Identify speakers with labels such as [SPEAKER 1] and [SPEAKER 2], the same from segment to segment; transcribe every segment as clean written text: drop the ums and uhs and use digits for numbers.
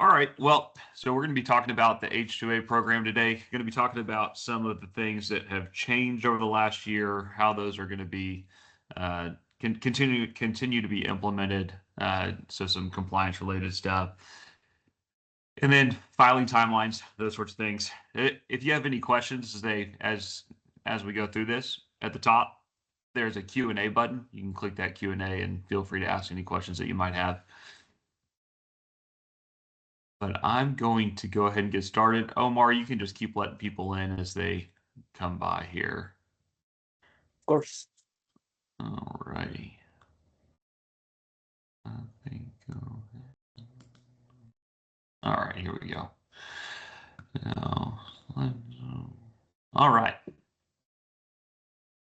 [SPEAKER 1] All right. Well, so we're going to be talking about the H-2A program today. Going to be talking about some of the things that have changed over the last year, how those are going to be continue to be implemented. So some compliance related stuff, and then filing timelines, those sorts of things. If you have any questions as we go through this, at the top there's a Q&A button. You can click that Q&A and feel free to ask any questions that you might have. But I'm going to go ahead and get started. Omar, you can just keep letting people in as they come by here.
[SPEAKER 2] Of course.
[SPEAKER 1] All righty. All right, here we go. All right.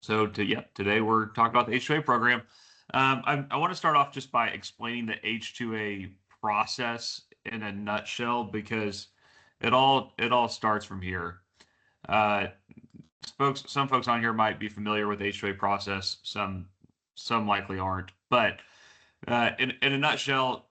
[SPEAKER 1] So today we're talking about the H-2A program. I want to start off just by explaining the H-2A process in a nutshell, because it all starts from here. Some folks on here might be familiar with the H-2A process. Some likely aren't. But in a nutshell,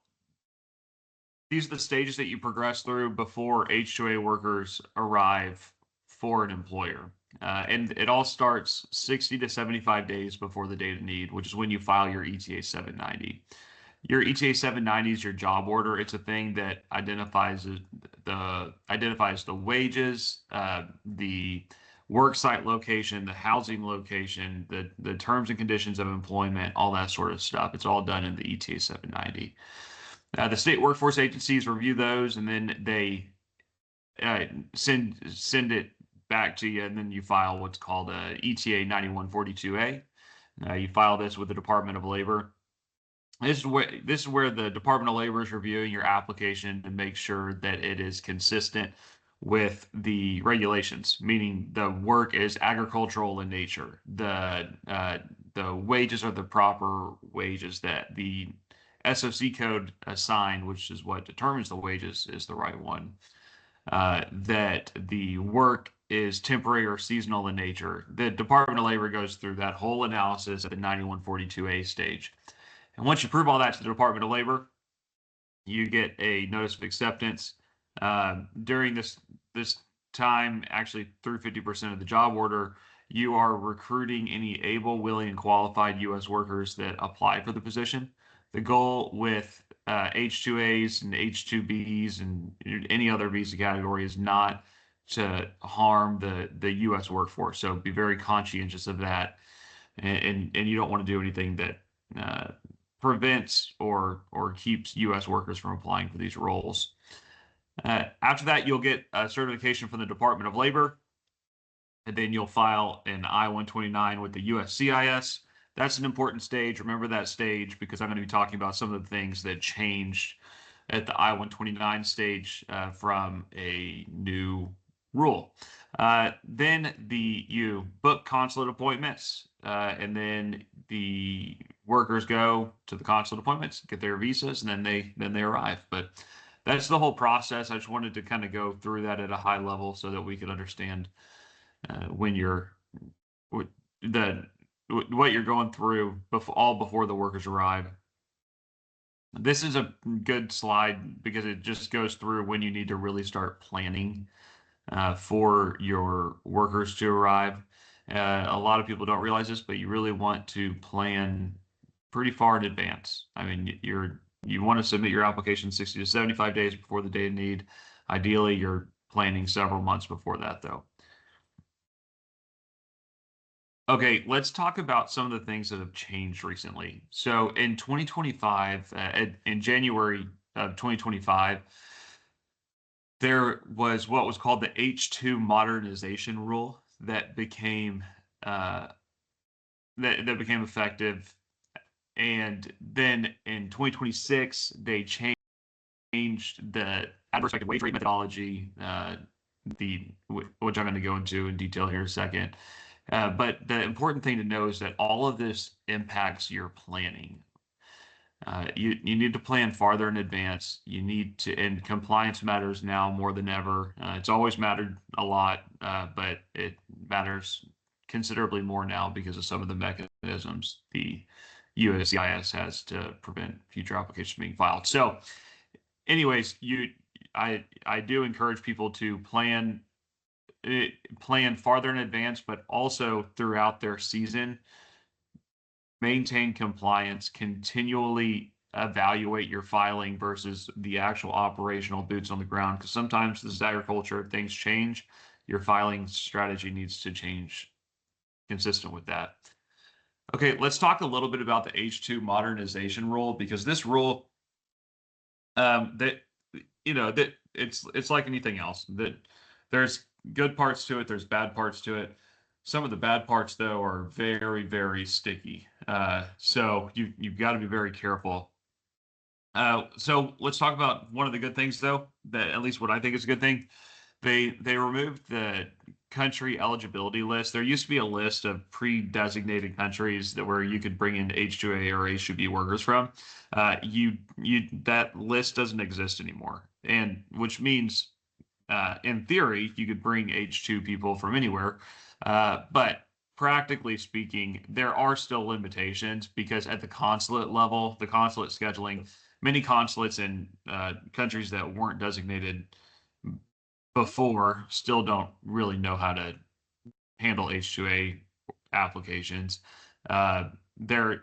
[SPEAKER 1] these are the stages that you progress through before H-2A workers arrive for an employer. And it all starts 60 to 75 days before the date of need, which is when you file your ETA 790. Your ETA 790 is your job order. It's a thing that identifies the wages, the work site location, the housing location, the terms and conditions of employment, all that sort of stuff. It's all done in the ETA 790. The state workforce agencies review those, and then they send it back to you, and then you file what's called a ETA 9142A. You file this with the Department of Labor. This is where the Department of Labor is reviewing your application to make sure that it is consistent with the regulations, meaning the work is agricultural in nature. The wages are the proper wages that the SOC code assigned, which is what determines the wages, is the right one. That the work is temporary or seasonal in nature. The Department of Labor goes through that whole analysis at the 9142A stage. And once you prove all that to the Department of Labor, you get a notice of acceptance. During this time, actually through 50% of the job order, you are recruiting any able, willing, and qualified U.S. workers that apply for the position. The goal with H-2As and H-2Bs and any other visa category is not to harm the U.S. workforce. So be very conscientious of that, and you don't want to do anything that prevents or keeps U.S. workers from applying for these roles. After that, you'll get a certification from the Department of Labor, and then you'll file an I-129 with the USCIS. That's an important stage. Remember that stage, because I'm going to be talking about some of the things that changed at the I-129 stage from a new rule. Then you book consulate appointments, and then the workers go to the consulate appointments, get their visas, and then they arrive. But that's the whole process. I just wanted to kind of go through that at a high level so that we could understand what you're going through before the workers arrive. This is a good slide because it just goes through when you need to really start planning for your workers to arrive. A lot of people don't realize this, but you really want to plan pretty far in advance. I mean, you want to submit your application 60 to 75 days before the date of need. Ideally, you're planning several months before that, though. Okay, let's talk about some of the things that have changed recently. So in 2025, in January of 2025, there was what was called the H-2 modernization rule that became effective. And then in 2026, they changed the adverse effective wage rate methodology, which I'm going to go into in detail here in a second. But the important thing to know is that all of this impacts your planning. You need to plan farther in advance. You need to, and compliance matters now more than ever. It's always mattered a lot, but it matters considerably more now because of some of the mechanisms the USCIS has to prevent future applications being filed. So anyways, I do encourage people to plan farther in advance, but also throughout their season, maintain compliance, continually evaluate your filing versus the actual operational boots on the ground. Because sometimes this is agriculture, things change. Your filing strategy needs to change consistent with that. Okay, let's talk a little bit about the H-2 modernization rule, because this rule, that that it's like anything else, that there's good parts to it, there's bad parts to it. Some of the bad parts, though, are very, very sticky. So you've got to be very careful. So let's talk about one of the good things, though, that at least what I think is a good thing. They removed the country eligibility list. There used to be a list of pre-designated countries where you could bring in H-2A or H-2B workers from. That list doesn't exist anymore, and which means, in theory, you could bring H-2 people from anywhere, but practically speaking, there are still limitations because at the consulate level, the consulate scheduling, many consulates in countries that weren't designated before still don't really know how to handle H-2A applications. There,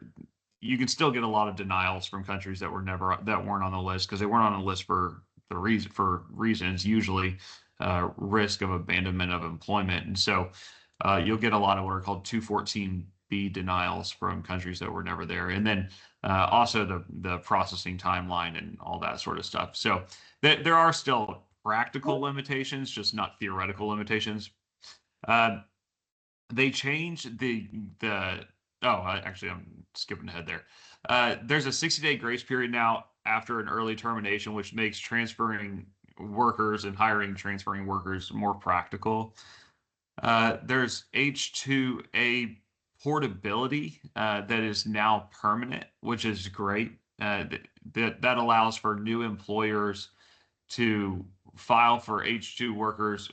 [SPEAKER 1] you can still get a lot of denials from countries that weren't on the list because they weren't on the list for reasons, usually risk of abandonment of employment, and so you'll get a lot of what are called 214B denials from countries that were never there, and then also the processing timeline and all that sort of stuff. So there are still practical limitations, just not theoretical limitations. They changed actually, I'm skipping ahead there. There's a 60-day grace period now after an early termination, which makes transferring workers and hiring transferring workers more practical. There's H-2A portability that is now permanent, which is great. That allows for new employers to file for H-2 workers,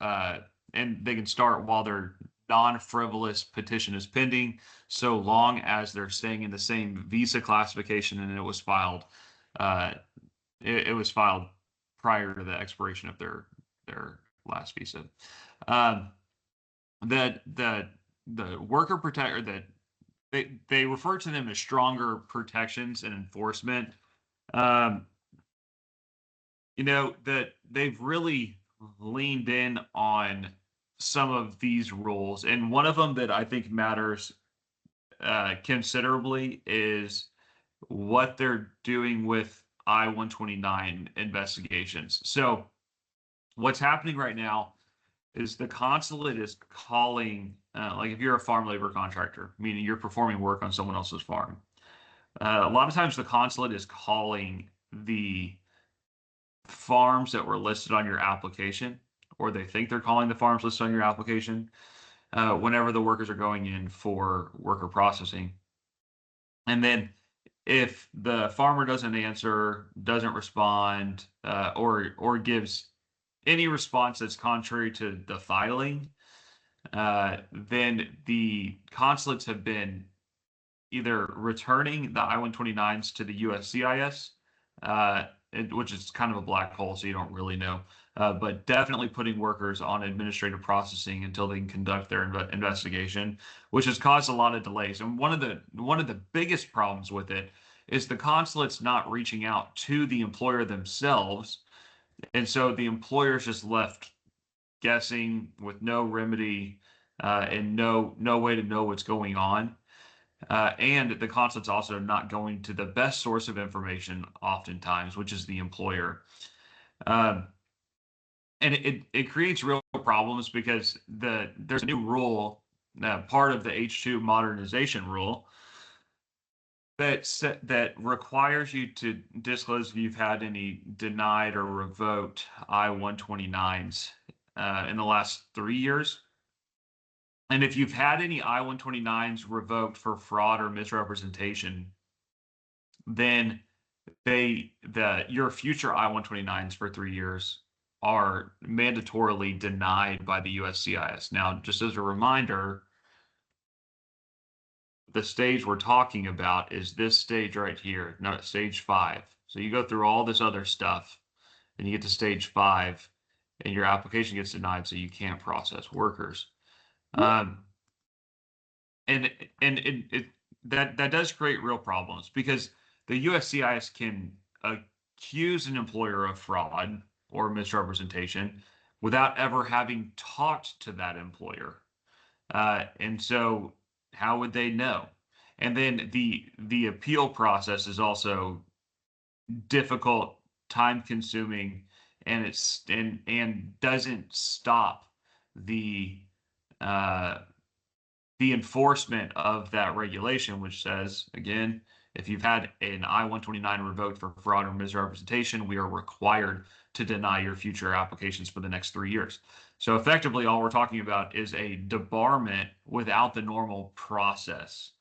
[SPEAKER 1] and they can start while their non-frivolous petition is pending, so long as they're staying in the same visa classification and it was filed prior to the expiration of their last visa. The worker protect, or that they refer to them as stronger protections and enforcement. That they've really leaned in on some of these rules, and one of them that I think matters considerably is what they're doing with I-129 investigations. So what's happening right now is the consulate is calling, like if you're a farm labor contractor, meaning you're performing work on someone else's farm, a lot of times the consulate is calling the farms that were listed on your application, or they think they're calling the farms listed on your application, whenever the workers are going in for worker processing. And then if the farmer doesn't answer, doesn't respond, or gives any response that's contrary to the filing, then the consulates have been either returning the I-129s to the USCIS, which is kind of a black hole, so you don't really know, but definitely putting workers on administrative processing until they can conduct their investigation, which has caused a lot of delays. And one of the biggest problems with it is the consulates not reaching out to the employer themselves, and so the employer is just left guessing with no remedy, and no way to know what's going on. And the consulate's also not going to the best source of information oftentimes, which is the employer. And it creates real problems because there's a new rule, part of the H-2 modernization rule, that requires you to disclose if you've had any denied or revoked I-129s in the last 3 years. And if you've had any I-129s revoked for fraud or misrepresentation, then your future I-129s for 3 years are mandatorily denied by the USCIS. Now, just as a reminder, the stage we're talking about is this stage right here, not stage 5. So you go through all this other stuff, and you get to stage 5, and your application gets denied, so you can't process workers. And that does create real problems, because the USCIS can accuse an employer of fraud or misrepresentation without ever having talked to that employer. And so how would they know? And then the appeal process is also difficult, time consuming, and doesn't stop the uh, the enforcement of that regulation, which says, again, if you've had an I-129 revoked for fraud or misrepresentation, we are required to deny your future applications for the next 3 years. So effectively, all we're talking about is a debarment without the normal process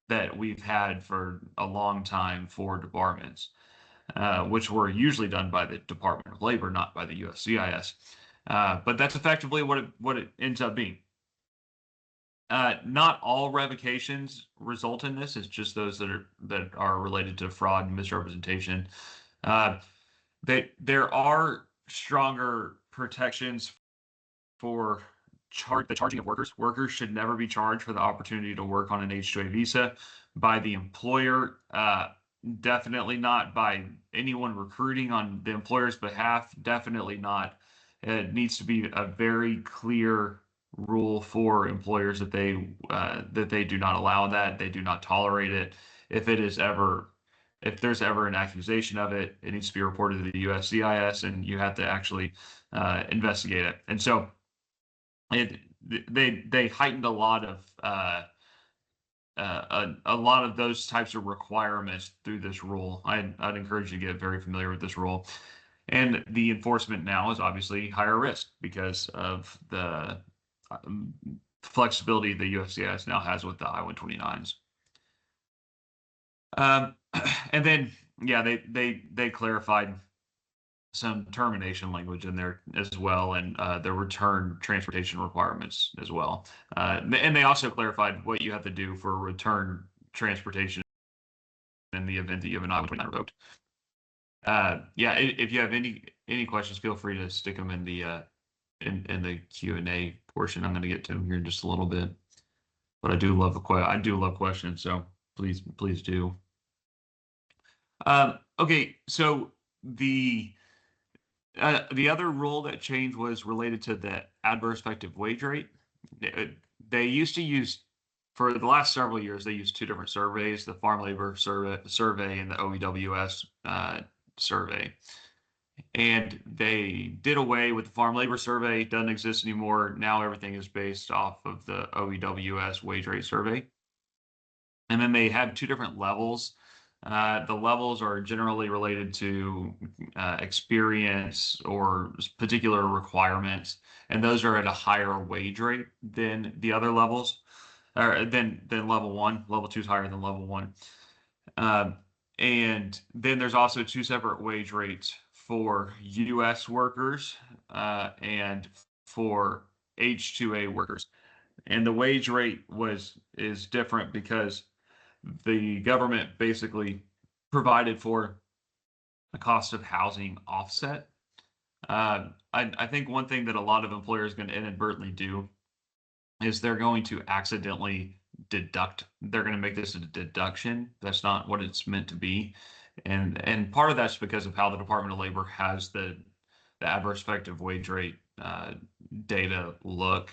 [SPEAKER 1] that we've had for a long time for debarments, which were usually done by the Department of Labor, not by the USCIS. But that's effectively what it ends up being. Not all revocations result in this. It's just those that are related to fraud and misrepresentation. There are stronger protections for the charging of workers. Workers should never be charged for the opportunity to work on an H-2A visa by the employer. Definitely not by anyone recruiting on the employer's behalf. Definitely not. It needs to be a very clear rule for employers that they do not allow that. They do not tolerate it. If there's ever an accusation of it, it needs to be reported to the USCIS, and you have to actually investigate it. And so they heightened a lot of those types of requirements through this rule. I'd encourage you to get very familiar with this rule. And the enforcement now is obviously higher risk because of the flexibility the USCIS now has with the I-129s. And then, yeah, they clarified some termination language in there as well, and the return transportation requirements as well. And they also clarified what you have to do for return transportation in the event that you have an I-129 revoked. Yeah, if you have any questions, feel free to stick them in the Q&A portion. I'm going to get to them here in just a little bit, but I do love questions, so please do. Okay, so the other rule that changed was related to the adverse effective wage rate. They used to use, for the last several years, they used two different surveys: the Farm Labor survey and the OEWS survey. And they did away with the Farm Labor survey. It doesn't exist anymore. Now everything is based off of the OEWS wage rate survey. And then they had two different levels. The levels are generally related to experience or particular requirements, and those are at a higher wage rate than the other levels, or than level 1. Level 2 is higher than level 1. And then there's also two separate wage rates for U.S. workers and for H-2A workers. And the wage rate is different because the government basically provided for a cost of housing offset. I think one thing that a lot of employers are going to inadvertently do is they're going to accidentally deduct. They're going to make this a deduction. That's not what it's meant to be. And part of that's because of how the Department of Labor has the adverse effective wage rate data look.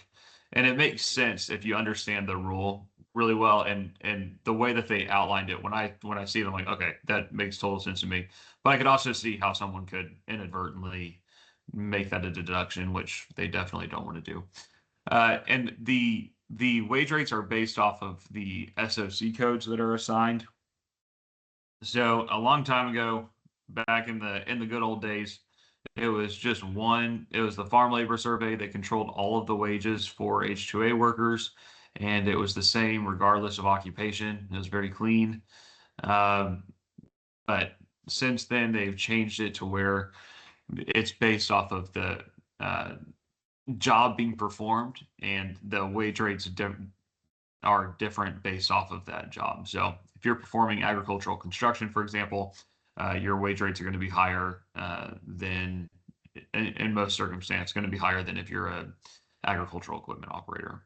[SPEAKER 1] And it makes sense if you understand the rule really well, and the way that they outlined it. When I see it, I'm like, okay, that makes total sense to me. But I could also see how someone could inadvertently make that a deduction, which they definitely don't want to do. And the wage rates are based off of the SOC codes that are assigned. So a long time ago, back in the good old days, it was just one. It was the Farm Labor Survey that controlled all of the wages for H-2A workers, and it was the same regardless of occupation. It was very clean. But since then, they've changed it to where it's based off of the job being performed, and the wage rates are different based off of that job. So if you're performing agricultural construction, for example, your wage rates are going to be higher than, in most circumstances, going to be higher than if you're a agricultural equipment operator.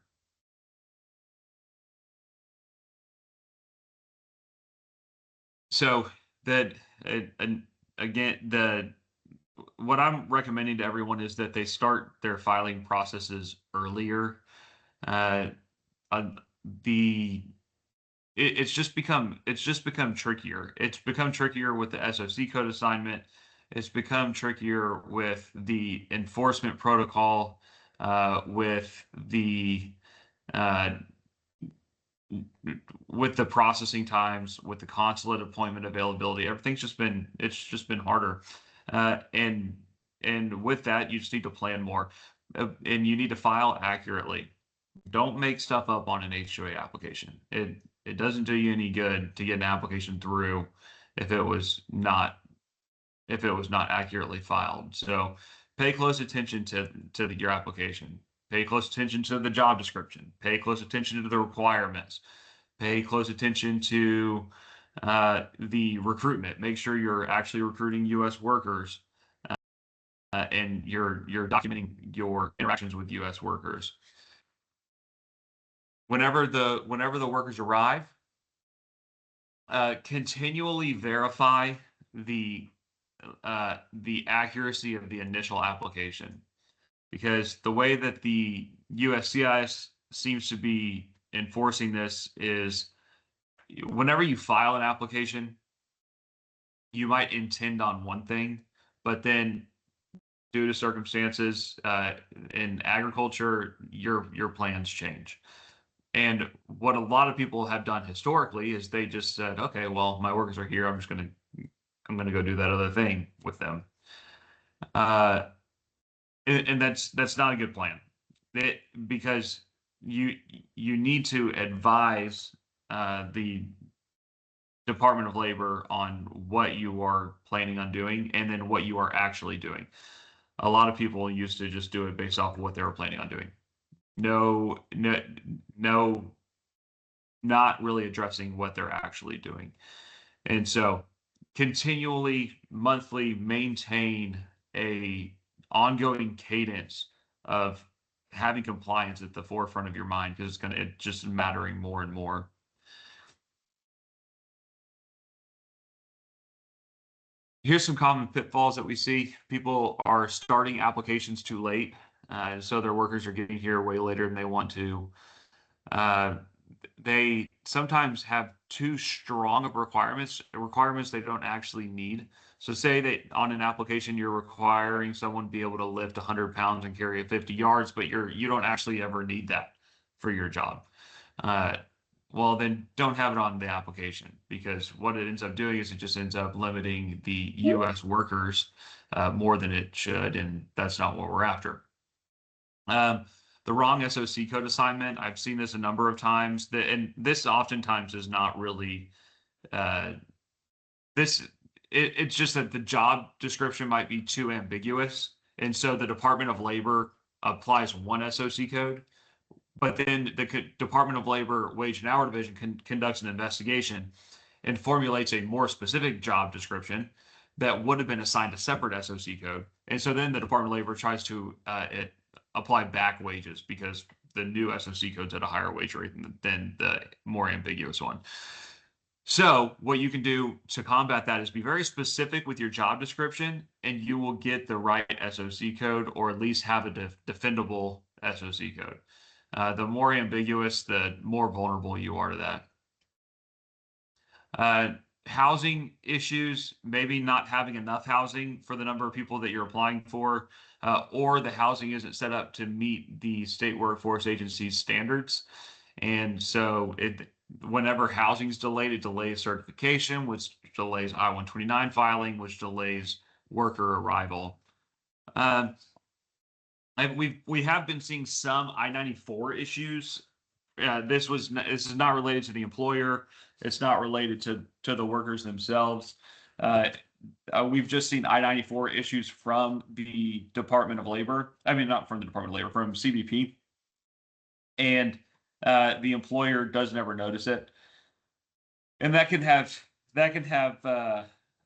[SPEAKER 1] So that again, what I'm recommending to everyone is that they start their filing processes earlier. It's just become trickier. It's become trickier with the SOC code assignment. It's become trickier with the enforcement protocol, with the processing times, with the consulate appointment availability. Everything's just been harder, and with that, you just need to plan more, and you need to file accurately. Don't make stuff up on an H-2A application. It doesn't do you any good to get an application through if it was not accurately filed. So pay close attention to your application. Pay close attention to the job description. Pay close attention to the requirements. Pay close attention to the recruitment. Make sure you're actually recruiting U.S. workers, and you're documenting your interactions with U.S. workers. Whenever the workers arrive, continually verify the accuracy of the initial application, because the way that the USCIS seems to be enforcing this is whenever you file an application, you might intend on one thing, but then due to circumstances in agriculture, your plans change. And what a lot of people have done historically is they just said, okay, well, my workers are here. I'm going to go do that other thing with them. And that's not a good plan, because you need to advise the Department of Labor on what you are planning on doing and then what you are actually doing. A lot of people used to just do it based off of what they were planning on doing. No, not really addressing what they're actually doing. And so continually, monthly, maintain a ongoing cadence of having compliance at the forefront of your mind, because it's just mattering more and more. Here's some common pitfalls that we see. People are starting applications too late, so their workers are getting here way later than they want to. They sometimes have too strong of requirements they don't actually need. So say that on an application you're requiring someone to be able to lift 100 pounds and carry it 50 yards, but you don't actually ever need that for your job. Well, then don't have it on the application, because what it ends up doing is it just ends up limiting the U.S. workers more than it should, and that's not what we're after. The wrong SOC code assignment, I've seen this a number of times, and this oftentimes is not really it's just that the job description might be too ambiguous, and so the Department of Labor applies one SOC code, but then the Department of Labor Wage and Hour Division conducts an investigation and formulates a more specific job description that would have been assigned a separate SOC code. And so then the Department of Labor tries to apply back wages because the new SOC code's at a higher wage rate than the more ambiguous one. So what you can do to combat that is be very specific with your job description, and you will get the right SOC code, or at least have a defendable SOC code. The more ambiguous, the more vulnerable you are to that. Housing issues, maybe not having enough housing for the number of people that you're applying for, or the housing isn't set up to meet the state workforce agency's standards. And so whenever housing is delayed, it delays certification, which delays I-129 filing, which delays worker arrival. We have been seeing some I-94 issues. This is not related to the employer. It's not related to the workers themselves. We've just seen I-94 issues from the Department of Labor. I mean, not from the Department of Labor, from CBP. And the employer doesn't ever notice it. And that can have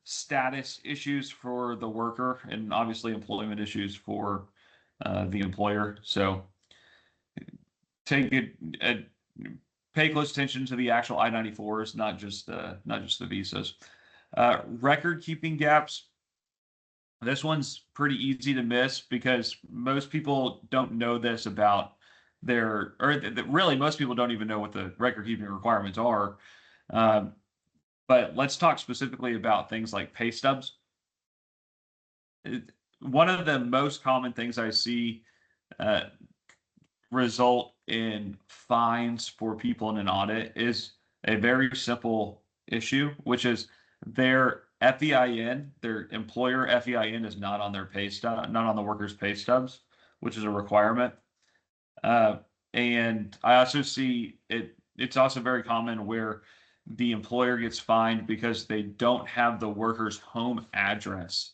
[SPEAKER 1] status issues for the worker, and obviously employment issues for the employer. So take it, pay close attention to the actual I-94s, not just the visas. Record keeping gaps. This one's pretty easy to miss because most people don't know this about really most people don't even know what the record keeping requirements are. But let's talk specifically about things like pay stubs. One of the most common things I see result in fines for people in an audit is a very simple issue, which is their FEIN, their employer FEIN is not on their pay stub, not on the worker's pay stubs, which is a requirement. And I also see it, it's also very common where the employer gets fined because they don't have the worker's home address,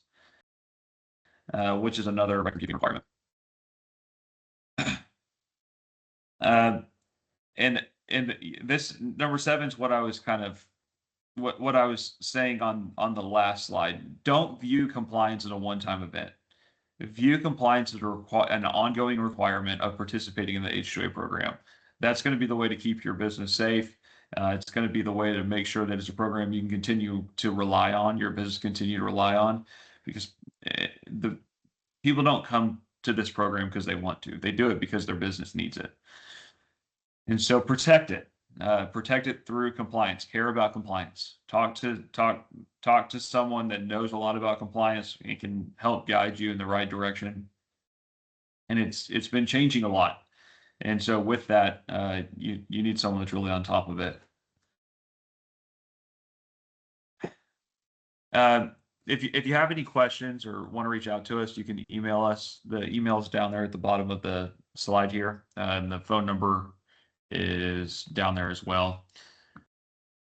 [SPEAKER 1] which is another record keeping requirement. And this number 7 is what I was kind of what I was saying on the last slide. Don't view compliance as a one-time event. View compliance as an ongoing requirement of participating in the H-2A program. That's going to be the way to keep your business safe. It's going to be the way to make sure that it's a program you can continue to rely on, your business continue to rely on, because the people don't come to this program because they want to. They do it because their business needs it. And so protect it. Protect it through compliance. Care about compliance. Talk to someone that knows a lot about compliance and can help guide you in the right direction. And it's been changing a lot. And so with that, you need someone that's really on top of it. If you have any questions or want to reach out to us, you can email us. The email is down there at the bottom of the slide here, and the phone number is down there as well.